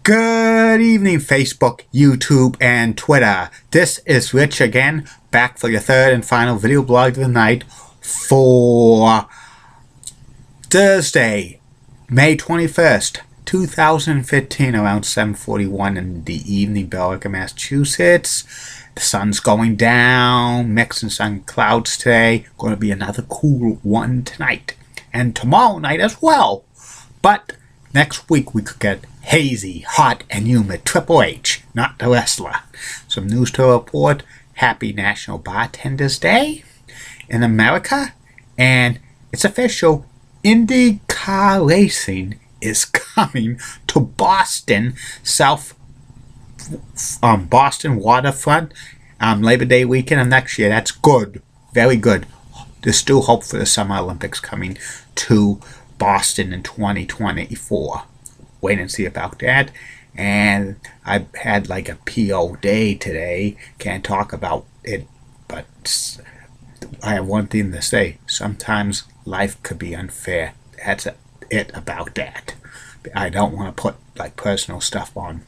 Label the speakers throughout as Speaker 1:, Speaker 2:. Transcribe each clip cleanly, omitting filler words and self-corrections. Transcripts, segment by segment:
Speaker 1: Good evening, Facebook, YouTube, and Twitter. This is Rich again, back for your third and final video blog of the night for Thursday, May 21st, 2015, around 7:41 in the evening, Billerica, Massachusetts. The sun's going down, mixing sun clouds today. Going to be another cool one tonight, and tomorrow night as well. But next week we could get hazy, hot, and humid. Triple H, not the wrestler. Some news to report. Happy National Bartenders Day in America. And it's official. Indy car racing is coming to Boston, Boston waterfront, Labor Day weekend of next year. That's good. Very good. There's still hope for the Summer Olympics coming to Boston in 2024. Wait and see about that. And I had like a PO day today. Can't talk about it, but I have one thing to say. Sometimes life could be unfair. That's it about that. I don't want to put like personal stuff on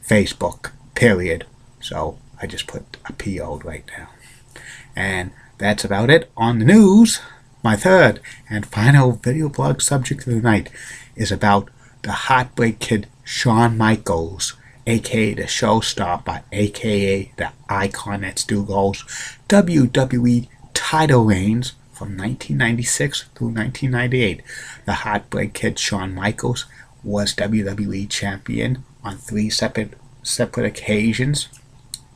Speaker 1: Facebook, period. So I just put a PO right now. And that's about it on the news. My third and final video blog subject of the night is about the Heartbreak Kid Shawn Michaels, aka the Showstopper, aka the Icon that still goes, WWE title reigns from 1996 through 1998. The Heartbreak Kid Shawn Michaels was WWE champion on three separate occasions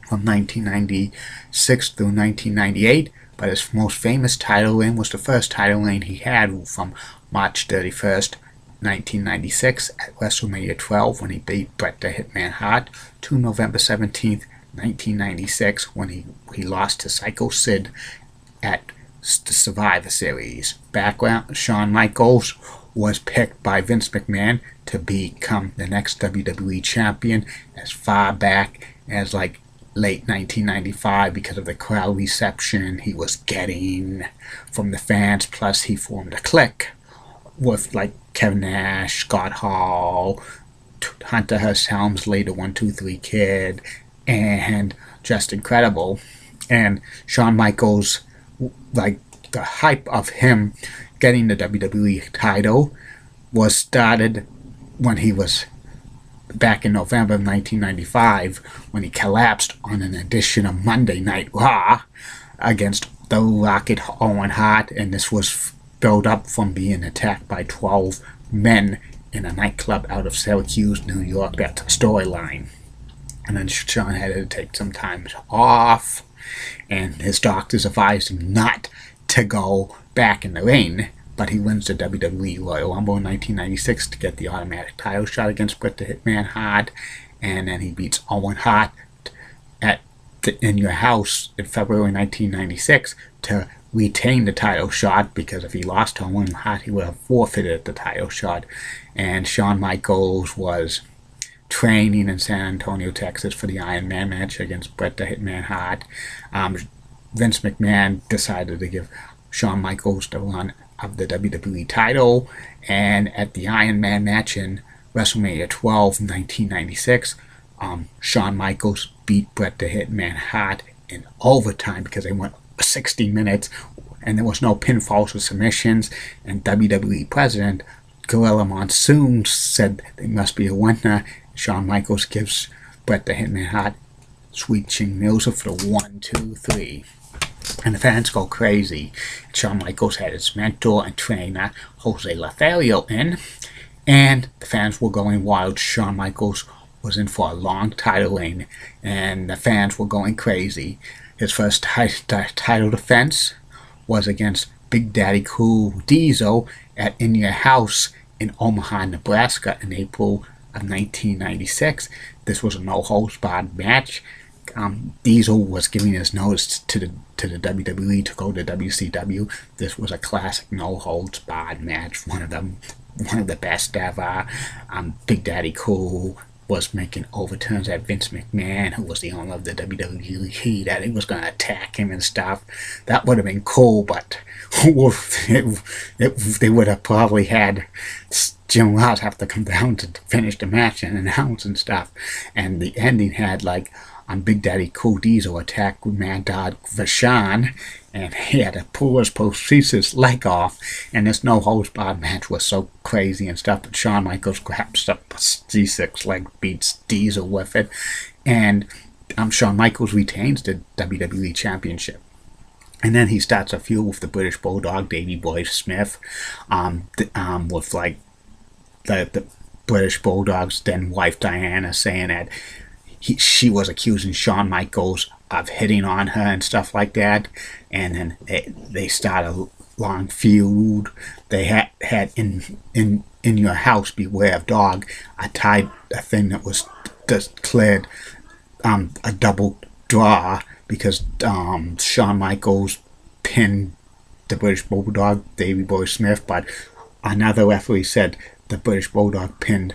Speaker 1: from 1996 through 1998. But his most famous title reign was the first title reign he had from March 31st, 1996 at WrestleMania 12 when he beat Bret the Hitman Hart, to November 17th, 1996 when he lost to Psycho Sid at the Survivor Series. Background: Shawn Michaels was picked by Vince McMahon to become the next WWE champion as far back as like late 1995 because of the crowd reception he was getting from the fans. Plus he formed a clique with like Kevin Nash, Scott Hall, Hunter Hearst Helmsley, the 1-2-3 Kid, and just incredible. And Shawn Michaels, like the hype of him getting the WWE title was started when he was back in November of 1995 when he collapsed on an edition of Monday Night Raw against the Rocket Owen Hart, and this was built up from being attacked by 12 men in a nightclub out of Syracuse, New York. That's the storyline. And then Shawn had to take some time off, and his doctors advised him not to go back in the ring. But he wins the WWE Royal Rumble in 1996 to get the automatic title shot against Bret the Hitman Hart, and then he beats Owen Hart in Your House in February 1996 to retain the title shot, because if he lost to Owen Hart he would have forfeited the title shot. And Shawn Michaels was training in San Antonio, Texas for the Iron Man match against Bret the Hitman Hart. Vince McMahon decided to give Shawn Michaels the run of the WWE title, and at the Iron Man match in WrestleMania 12 in 1996, Shawn Michaels beat Bret the Hitman Hart in overtime because they went 60 minutes and there was no pinfalls or submissions, and WWE President Gorilla Monsoon said there must be a winner. Shawn Michaels gives Bret the Hitman Hart Sweet Chin Music for the 1, 2, 3. And the fans go crazy. Shawn Michaels had his mentor and trainer, Jose Lothario, in, and the fans were going wild. Shawn Michaels was in for a long title reign, and the fans were going crazy. His first title defense was against Big Daddy Cool Diesel at In Your House in Omaha, Nebraska in April of 1996. This was a no-holds-barred match. Diesel was giving his notice to the WWE to go to WCW. This was a classic no-holds-barred match, one of the best ever. Big Daddy Cool was making overturns at Vince McMahon, who was the owner of the WWE, that he was going to attack him and stuff. That would have been cool, but they would have probably had Jim Ross have to come down to finish the match and announce and stuff. And the ending had like Big Daddy Cool Diesel attack Mad Dog Vachon, and he had to pull his prosthesis leg off. And this no holds barred match was so crazy and stuff. But Shawn Michaels grabs the prosthesis leg, beats Diesel with it, and Shawn Michaels retains the WWE Championship. And then he starts a feud with the British Bulldog, Davey Boy Smith, with like the British Bulldog's then wife Diana saying that she was accusing Shawn Michaels of hitting on her and stuff like that. And then they start a long feud. They had in your house, beware of dog. I tied a thing that was declared a double draw because Shawn Michaels pinned the British Bulldog, Davey Boy Smith, but another referee said the British Bulldog pinned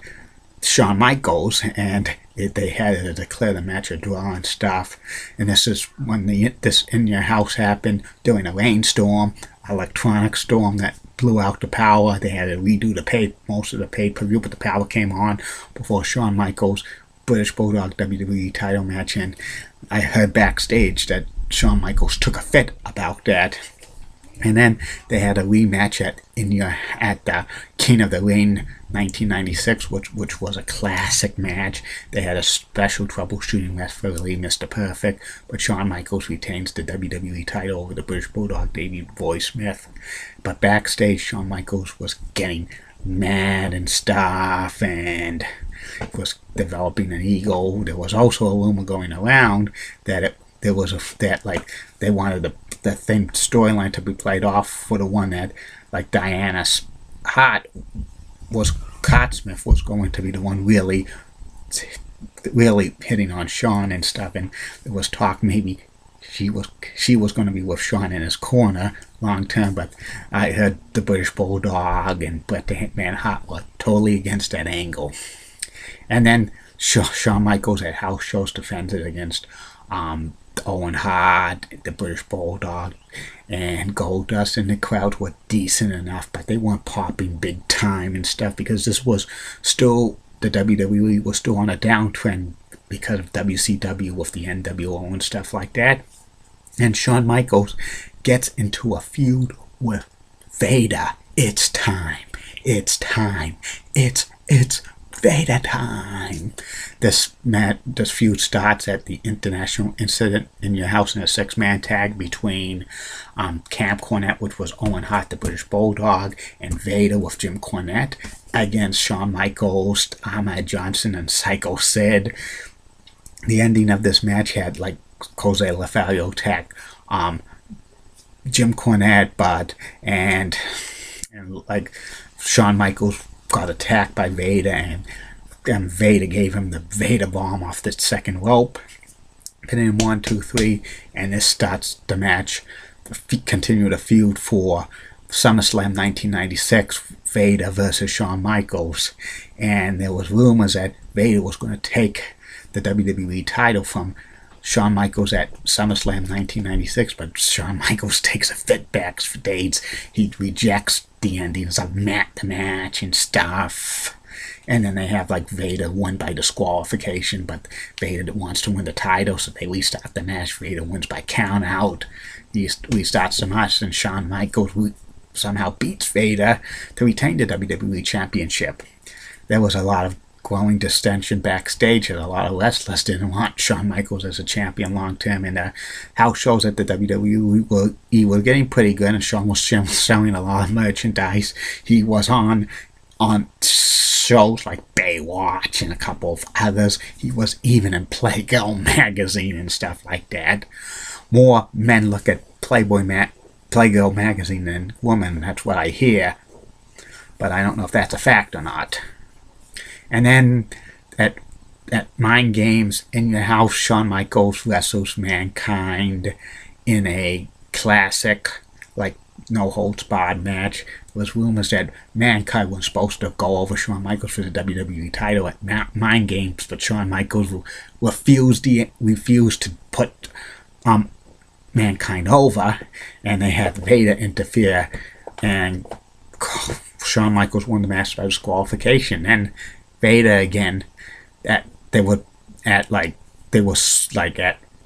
Speaker 1: Shawn Michaels, and they had to declare the match a draw and stuff. And this is when this In Your House happened during a rainstorm, electronic storm that blew out the power. They had to redo most of the pay-per-view, but the power came on before Shawn Michaels British Bulldog WWE title match. And I heard backstage that Shawn Michaels took a fit about that. And then they had a rematch at the King of the Ring 1996, which was a classic match. They had a special troubleshooting referee, Mr. Perfect, but Shawn Michaels retains the WWE title over the British Bulldog, Davey Boy Smith. But backstage, Shawn Michaels was getting mad and stuff, and was developing an ego. There was also a rumor going around that they wanted the thing storyline to be played off for the one that like Diana's Smith was going to be the one really hitting on Shawn and stuff, and there was talk maybe she was going to be with Shawn in his corner long term, but I heard the British Bulldog and Bret the Hitman Hart were totally against that angle. And then Shawn Michaels at house shows defended against Owen Hart, the British Bulldog, and Goldust, and the crowd were decent enough, but they weren't popping big time and stuff because this was still, the WWE was still on a downtrend because of WCW with the NWO and stuff like that. And Shawn Michaels gets into a feud with Vader. It's time. It's time. It's Vader time. This feud starts at the International Incident in Your House in a 6-man tag between Camp Cornette, which was Owen Hart, the British Bulldog, and Vader with Jim Cornette against Shawn Michaels, Ahmed Johnson, and Psycho Sid. The ending of this match had like Jose Lothario attack Jim Cornette, and like Shawn Michaels got attacked by Vader, and Vader gave him the Vader bomb off the second rope. Pin in 1, 2, 3, and this starts the match. Continue the feud for SummerSlam 1996, Vader versus Shawn Michaels. And there was rumors that Vader was going to take the WWE title from Shawn Michaels at SummerSlam 1996, but Shawn Michaels takes a fit backstage. He rejects the endings of the match and stuff. And then they have like Vader win by disqualification, but Vader wants to win the title, so they restart the match. Vader wins by count out. He restarts the match, and Shawn Michaels somehow beats Vader to retain the WWE Championship. There was a lot of growing distension backstage, and a lot of wrestlers didn't want Shawn Michaels as a champion long term. And the house shows at the WWE were getting pretty good, and Shawn was selling a lot of merchandise. He was on shows like Baywatch and a couple of others. He was even in Playgirl magazine and stuff like that. More men look at Playgirl magazine than women. That's what I hear, but I don't know if that's a fact or not. And then at Mind Games in Your House, Shawn Michaels wrestles Mankind in a classic, like, no holds barred match. There was rumors that Mankind was supposed to go over Shawn Michaels for the WWE title at Mind Games, but Shawn Michaels refused to put Mankind over, and they had Vader interfere and Shawn Michaels won the match by disqualification. And Vader again, they were at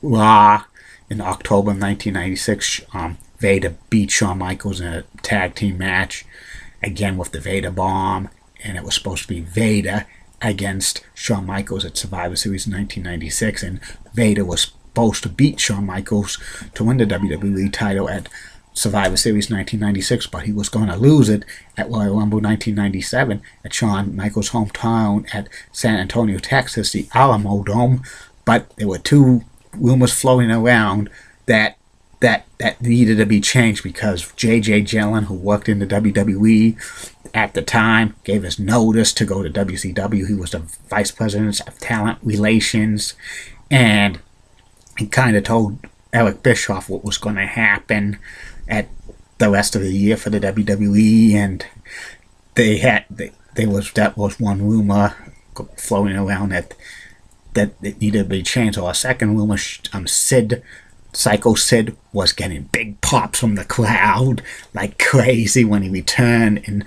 Speaker 1: Raw in October 1996. Vader beat Shawn Michaels in a tag team match, again with the Vader Bomb, and it was supposed to be Vader against Shawn Michaels at Survivor Series in 1996, and Vader was supposed to beat Shawn Michaels to win the WWE title at Survivor Series 1996, but he was going to lose it at Royal Rumble 1997 at Shawn Michaels' hometown at San Antonio, Texas, the Alamo Dome. But there were two rumors floating around that needed to be changed because J.J. Dillon, who worked in the WWE at the time, gave his notice to go to WCW. He was the Vice President of Talent Relations, and he kind of told Eric Bischoff what was going to happen at the rest of the year for the WWE, and that was one rumor floating around that it needed to be changed. Or a second rumor, Psycho Sid was getting big pops from the crowd like crazy when he returned in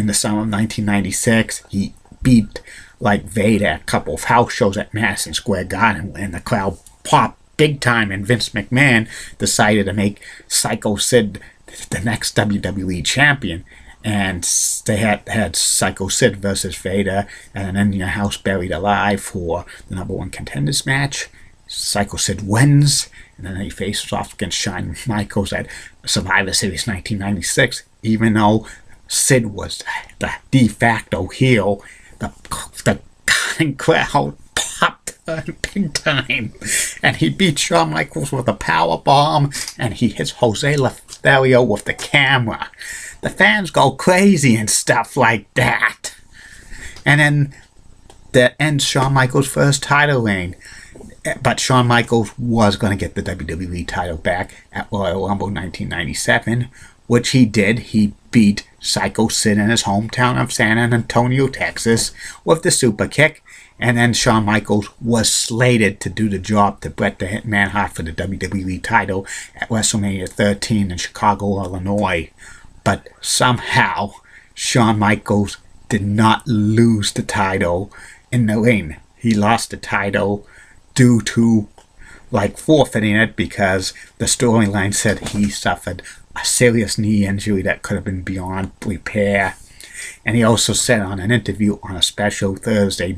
Speaker 1: the summer of 1996. He beat like Vader at a couple of house shows at Madison Square Garden, and the crowd popped big time, and Vince McMahon decided to make Psycho Sid the next WWE champion. And they had Psycho Sid versus Vader at an In Your House Buried Alive for the #1 contenders match. Psycho Sid wins, and then he faces off against Shawn Michaels at Survivor Series 1996. Even though Sid was the de facto heel, the crowd popped big time, and he beat Shawn Michaels with a power bomb, and he hits Jose Lothario with the camera. The fans go crazy and stuff like that. And then that ends Shawn Michaels' first title reign. But Shawn Michaels was going to get the WWE title back at Royal Rumble 1997, which he did. He beat Psycho Sid in his hometown of San Antonio, Texas, with the super kick. And then Shawn Michaels was slated to do the job to Bret the Hitman Hart for the WWE title at WrestleMania 13 in Chicago, Illinois. But somehow, Shawn Michaels did not lose the title in the ring. He lost the title due to forfeiting it because the storyline said he suffered a serious knee injury that could have been beyond repair. And he also said on an interview on a special Thursday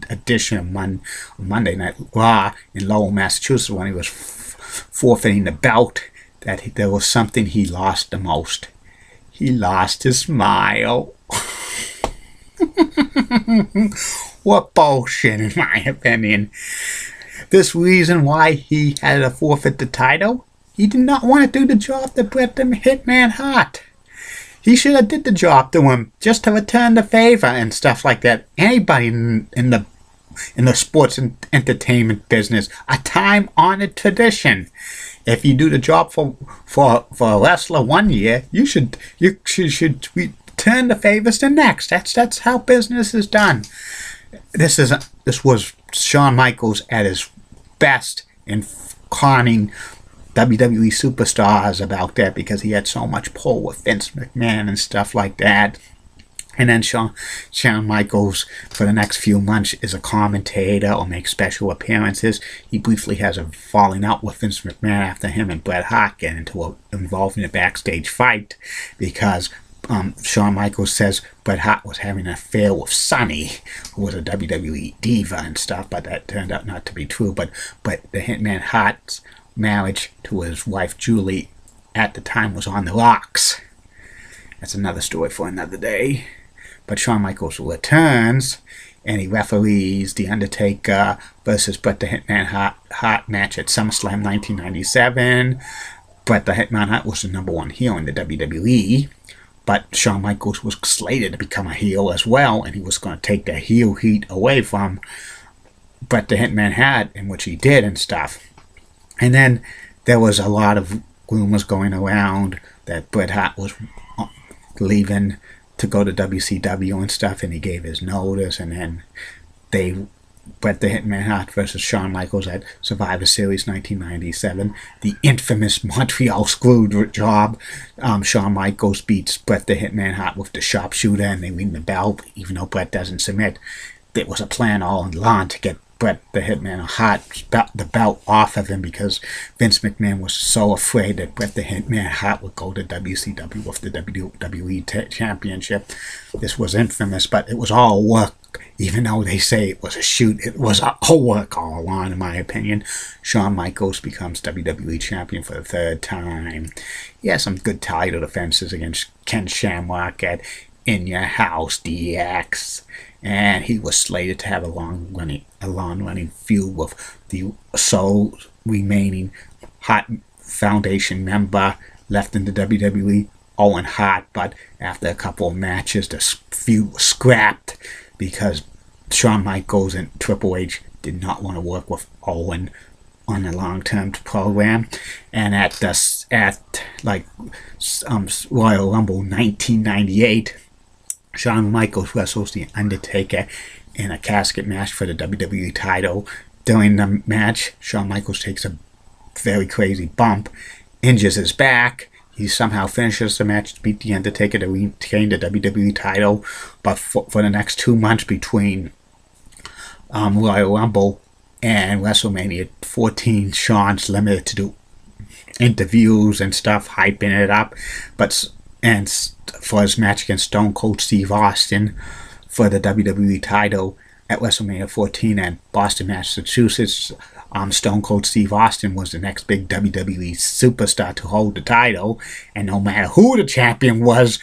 Speaker 1: edition of Monday Night Raw in Lowell, Massachusetts, when he was forfeiting the belt, that there was something he lost the most. He lost his smile. What bullshit, in my opinion. This reason why he had to forfeit the title? He did not want to do the job to Bret the Hitman Hart. He should have did the job to him just to return the favor and stuff like that. Anybody in the sports and entertainment business, a time-honored tradition. If you do the job for a wrestler one year, you should return the favors the next. That's how business is done. This was Shawn Michaels at his best in conning WWE superstars about that, because he had so much pull with Vince McMahon and stuff like that. And then Shawn Michaels, for the next few months, is a commentator or makes special appearances. He briefly has a falling out with Vince McMahon after him and Bret Hart get involved in a backstage fight, because Shawn Michaels says Bret Hart was having an affair with Sunny, who was a WWE diva and stuff, but that turned out not to be true. But the Hitman Hart's marriage to his wife Julie at the time was on the rocks. That's another story for another day. But Shawn Michaels returns, and he referees The Undertaker versus Bret the Hitman Hart match at SummerSlam 1997. Bret the Hitman Hart was the #1 heel in the WWE, but Shawn Michaels was slated to become a heel as well, and he was going to take the heel heat away from Bret the Hitman Hart, in which he did and stuff. And then there was a lot of rumors going around that Bret Hart was leaving to go to WCW and stuff, and he gave his notice, and then Bret the Hitman Hart versus Shawn Michaels at Survivor Series 1997. The infamous Montreal Screw job. Shawn Michaels beats Bret the Hitman Hart with the sharpshooter, and they ring the bell, even though Bret doesn't submit. There was a plan all along to get Bret the Hitman Hart the belt off of him, because Vince McMahon was so afraid that Bret the Hitman Hart would go to WCW with the WWE Championship. This was infamous, but it was all work. Even though they say it was a shoot, it was a work all along, in my opinion. Shawn Michaels becomes WWE Champion for the third time. He has some good title defenses against Ken Shamrock at In Your House DX. And he was slated to have a long-running feud with the sole remaining Hart Foundation member left in the WWE, Owen Hart. But after a couple of matches, the feud was scrapped because Shawn Michaels and Triple H did not want to work with Owen on a long-term program. And at Royal Rumble 1998, Shawn Michaels wrestles The Undertaker in a casket match for the WWE title. During the match, Shawn Michaels takes a very crazy bump, injures his back. He somehow finishes the match to beat The Undertaker to retain the WWE title. But for the next 2 months between Royal Rumble and WrestleMania 14, Shawn's limited to do interviews and stuff, hyping it up. And for his match against Stone Cold Steve Austin for the WWE title at WrestleMania 14 in Boston, Massachusetts, Stone Cold Steve Austin was the next big WWE superstar to hold the title, and no matter who the champion was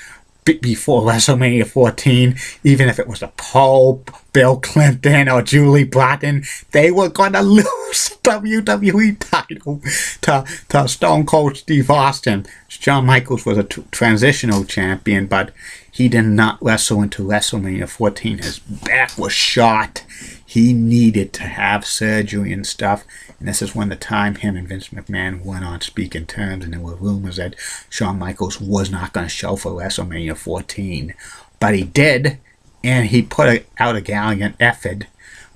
Speaker 1: before WrestleMania 14, even if it was the Pope, Bill Clinton, or Julie Broughton, they were going to lose the WWE title to Stone Cold Steve Austin. Shawn Michaels was a transitional champion, but he did not wrestle until WrestleMania 14. His back was shot. He needed to have surgery and stuff. And this is when the time him and Vince McMahon went on speaking terms, and there were rumors that Shawn Michaels was not going to show for WrestleMania 14. But he did, and he put out a gallant effort,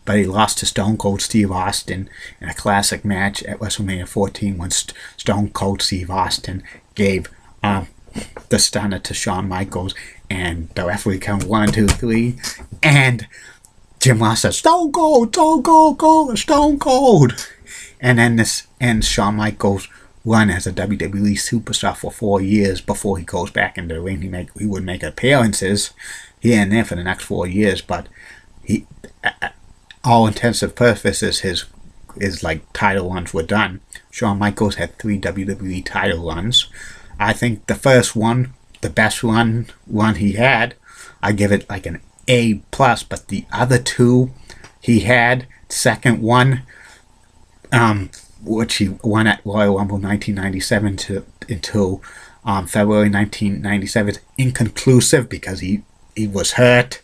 Speaker 1: but he lost to Stone Cold Steve Austin in a classic match at WrestleMania 14 when Stone Cold Steve Austin gave the stunner to Shawn Michaels, and the referee counted 1, 2, 3, and Jim Ross said, "Stone Cold, Stone Cold, Cold, Stone Cold." And then this ends Shawn Michaels' run as a WWE superstar for 4 years before he goes back into the ring. He would make appearances here and there for the next 4 years, but he, all intensive purposes, his title runs were done. Shawn Michaels had 3 WWE title runs. I think the first one, the best run he had, I give it like an A+, but the other 2 he had, second one, which he won at Royal Rumble 1997 until February 1997, is inconclusive because he was hurt.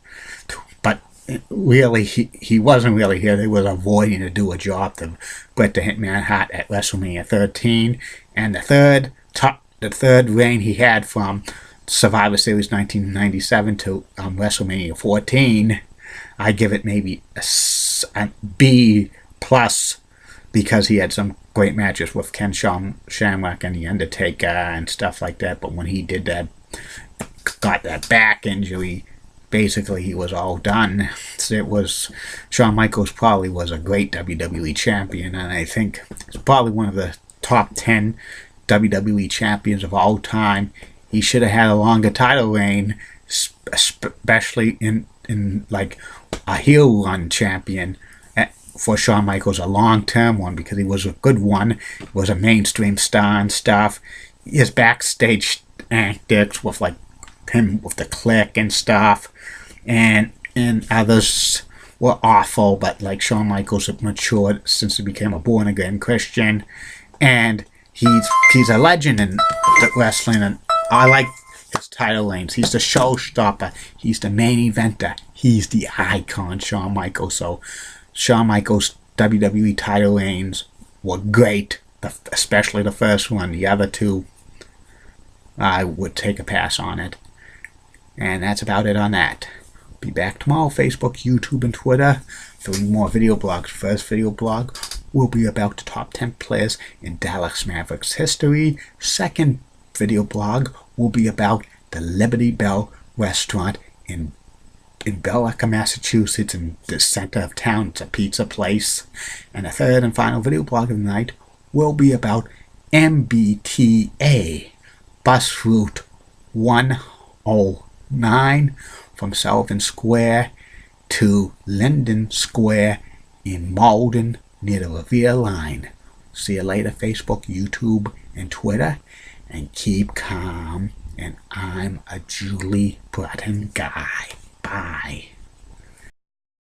Speaker 1: But really, he wasn't really here. They was avoiding to do a job to Bret the Hitman Hart at WrestleMania 13. And the third reign he had from Survivor Series 1997 to WrestleMania 14, I give it maybe a B+, because he had some great matches with Ken Shamrock and The Undertaker and stuff like that. But when he did that, got that back injury, basically he was all done. Shawn Michaels probably was a great WWE champion, and I think it's probably one of the top 10 WWE champions of all time. He should have had a longer title reign, especially in like a heel run champion. For Shawn Michaels, a long-term one, because he was a good one. He was a mainstream star and stuff. His backstage antics with him with the Click and stuff, and others were awful. But Shawn Michaels had matured since he became a born-again Christian, and he's a legend in the wrestling. And I like his title reigns. He's the showstopper. He's the main eventer. He's the icon, Shawn Michaels. So Shawn Michaels' WWE title reigns were great, especially the first one. The other 2, I would take a pass on it. And that's about it on that. Be back tomorrow. Facebook, YouTube, and Twitter. 3 more video blogs. First video blog will be about the top 10 players in Dallas Mavericks history. Second video blog will be about the Liberty Bell restaurant in Billerica, Massachusetts, in the center of town. It's a pizza place. And the third and final video blog of the night will be about MBTA, bus route 109 from Sullivan Square to Linden Square in Malden near the Revere line. See you later, Facebook, YouTube, and Twitter. And keep calm. And I'm a Julie Breton guy. Bye.